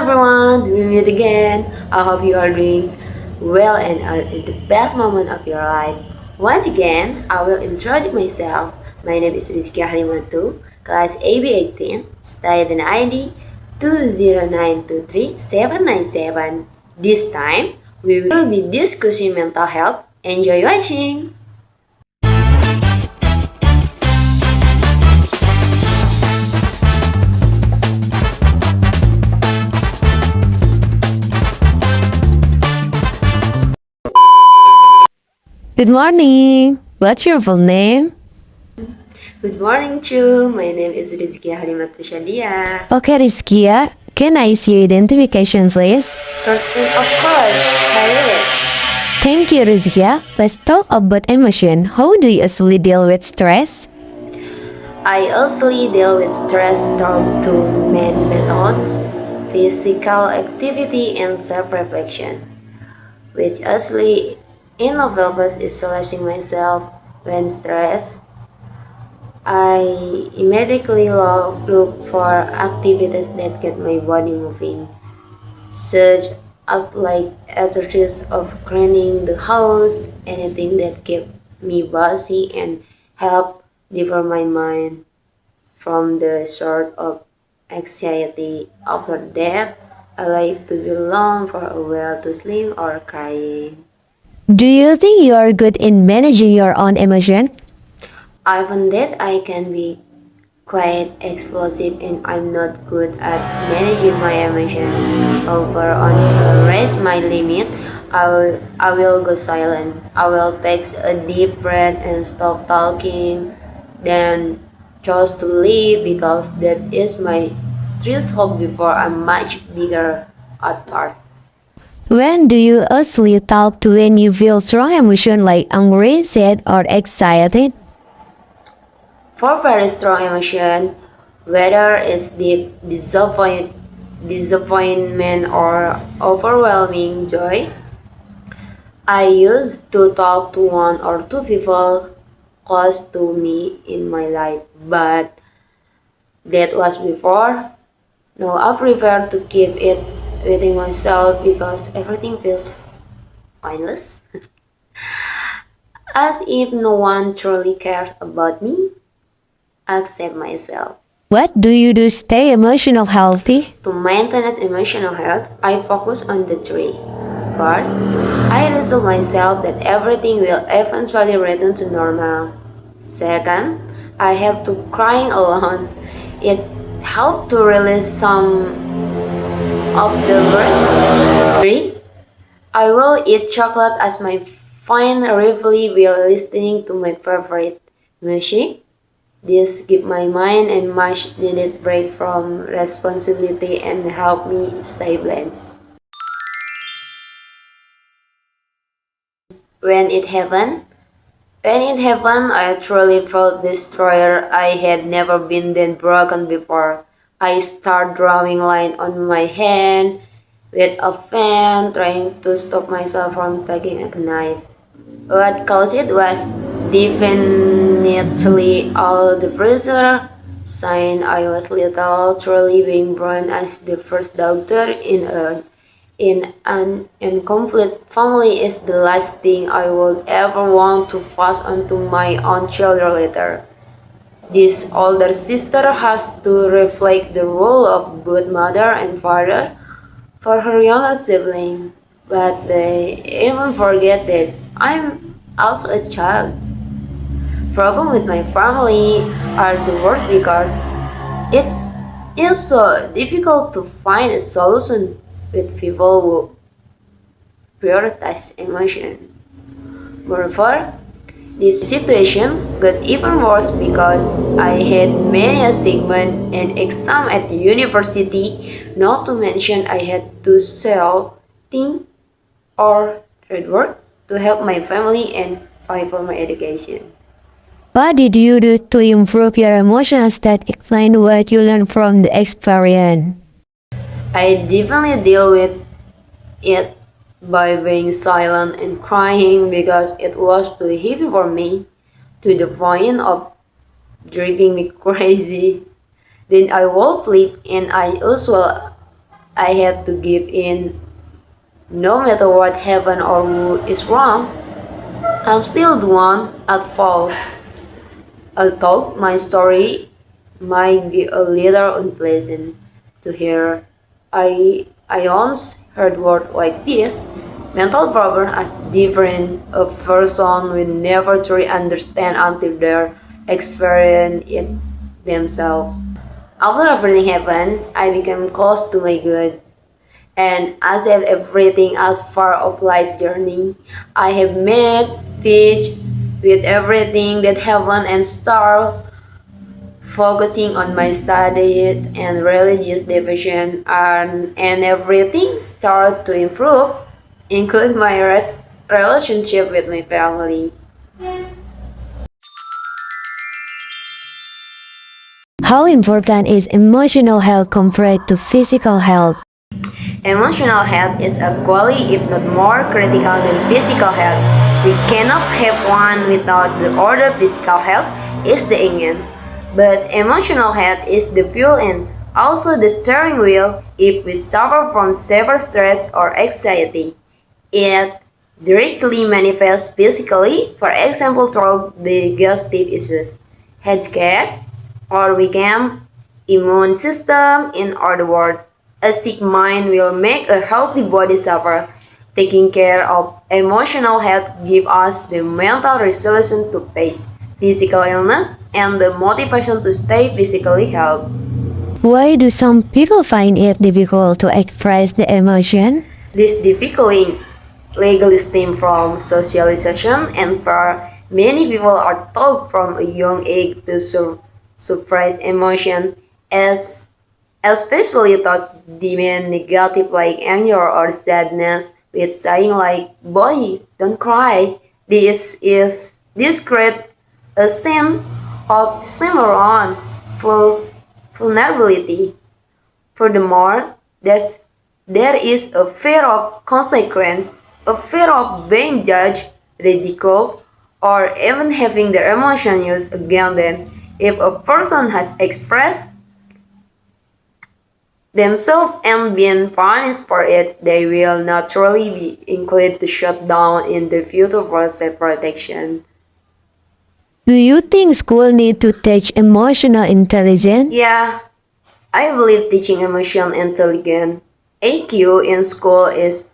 everyone, we meet again. I hope you are doing well and are in the best moment of your life. Once again, I will introduce myself. My name is Rizkiya Halimatu, Class AB18, student ID 20923-797. This time, we will be discussing mental health. Enjoy watching! Good morning. What's your full name? Good morning, Chu. My name is Rizkiya Halimatu sya'diyah. Okay, Rizkiya. Can I see your identification, please? Christin, of course. Here it. Thank you, Rizkiya. Let's talk about emotion. How do you usually deal with stress? I usually deal with stress through two main methods: physical activity and self-reflection, which usually involves isolating myself when stressed. I immediately look for activities that get my body moving, such as like exercise of cleaning the house, anything that keep me busy and help divert my mind from the sort of anxiety. After that, I like to be alone for a while to sleep or crying. Do you think you are good in managing your own emotion? I found that I can be quite explosive and I'm not good at managing my emotion. Over once I raise my limit, I will go silent. I will take a deep breath and stop talking, then choose to leave because that is my threshold before I'm much bigger at first. When do you usually talk to when you feel strong emotion like angry, sad, or excited? For very strong emotion, whether it's deep disappointment or overwhelming joy, I used to talk to one or two people close to me in my life, but that was before. Now I prefer to keep it within myself because everything feels pointless, as if no one truly cares about me except myself. What do you do to stay emotional healthy? To maintain emotional health, I focus on the three. First, I reassure myself that everything will eventually return to normal. Second, I have to crying alone. It helps to release some of the burden. Three, I will eat chocolate as my fine reveille while listening to my favorite music. This give my mind a much needed break from responsibility and help me stay balanced. When it happened, I truly felt destroyer. I had never been then broken before. I start drawing line on my hand with a fan, trying to stop myself from taking a knife. What caused it was definitely all the pressure. Since I was little, truly being born as the first daughter in an incomplete family is the last thing I would ever want to pass on to my own children later. This older sister has to reflect the role of both mother and father for her younger sibling, but they even forget that I'm also a child. Problem with my family are the work because it is so difficult to find a solution with people who prioritize emotion. Moreover, this situation got even worse because I had many assignments and exams at the university, not to mention I had to sell, think, or trade work to help my family and pay for my education. What did you do to improve your emotional state? Explain what you learned from the experience. I definitely deal with it by being silent and crying because it was too heavy for me to the point of driving me crazy. Then I would sleep and I usually I had to give in no matter what happened or who is wrong. I'm still the one at fault. Although my story might be a little unpleasant to hear, I once heard words like this. Mental problems are different. A person will never truly understand until they experience it themselves. After everything happened, I became close to my God. And as if everything as part of life journey, I have met peace with everything that happened and start focusing on my studies and religious devotion and everything start to improve, include my relationship with my family. How important is emotional health compared to physical health? Emotional health is equally, if not more, critical than physical health. We cannot have one without the other. Physical health is the engine, but emotional health is the fuel and also the steering wheel. If we suffer from severe stress or anxiety, it directly manifests physically, for example, through digestive issues, head scares, or weakened immune system. In other words, a sick mind will make a healthy body suffer. Taking care of emotional health gives us the mental resilience to face physical illness and the motivation to stay physically healthy. Why do some people find it difficult to express the emotion? This difficulty legally stems from socialization, and for many people are taught from a young age to suppress emotion, as especially thoughts demand negative like anger or sadness, with saying like "boy, don't cry." This create a sense of shame around full vulnerability. Furthermore, there is a fear of consequence, a fear of being judged, ridiculed, or even having their emotion used against them. If a person has expressed themselves and been punished for it, they will naturally be inclined to shut down in the future for self-protection. Do you think school need to teach emotional intelligence? Yeah, I believe teaching emotional intelligence AQ in school is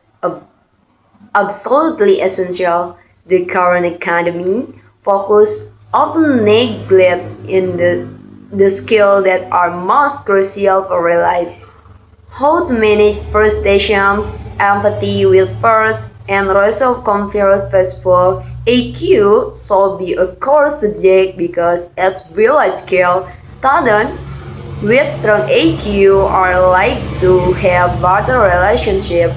absolutely essential. The current academy focus often neglects in the skills that are most crucial for real life. How to manage frustration, empathy with first, and resolve conflicts peaceful. AQ should be a core subject because at real life skill, students with strong AQ are likely to have better relationship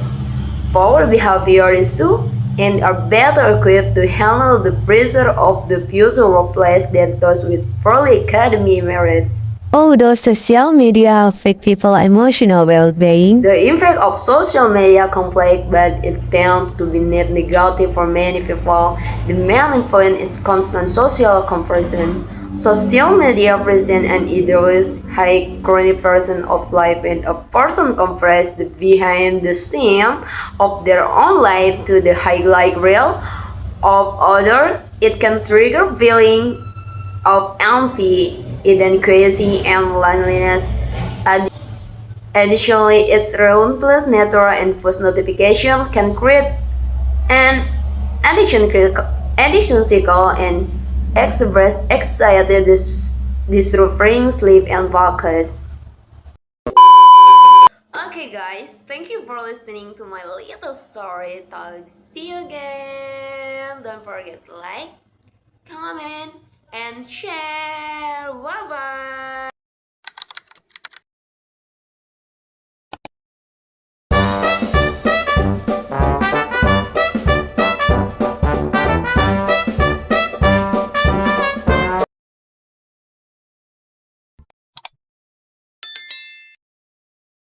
for behavior issue and are better equipped to handle the pressure of the future workplace than those with poorly academic merits. Oh, does social media affect people's emotional well-being? The impact of social media complex, but it tends to be net negative for many people. The main influence is constant social comparison. Social media present an idealized high quality version of life, and a person compares the behind the scene of their own life to the highlight reel of others. It can trigger feeling of envy, inadequacy, and loneliness. Additionally, its relentless nature and push notification can create an addiction cycle and express anxiety, disrupting sleep and focus. Okay, guys, thank you for listening to my little story talk. See you again. Don't forget to like, comment, and share. Bye bye.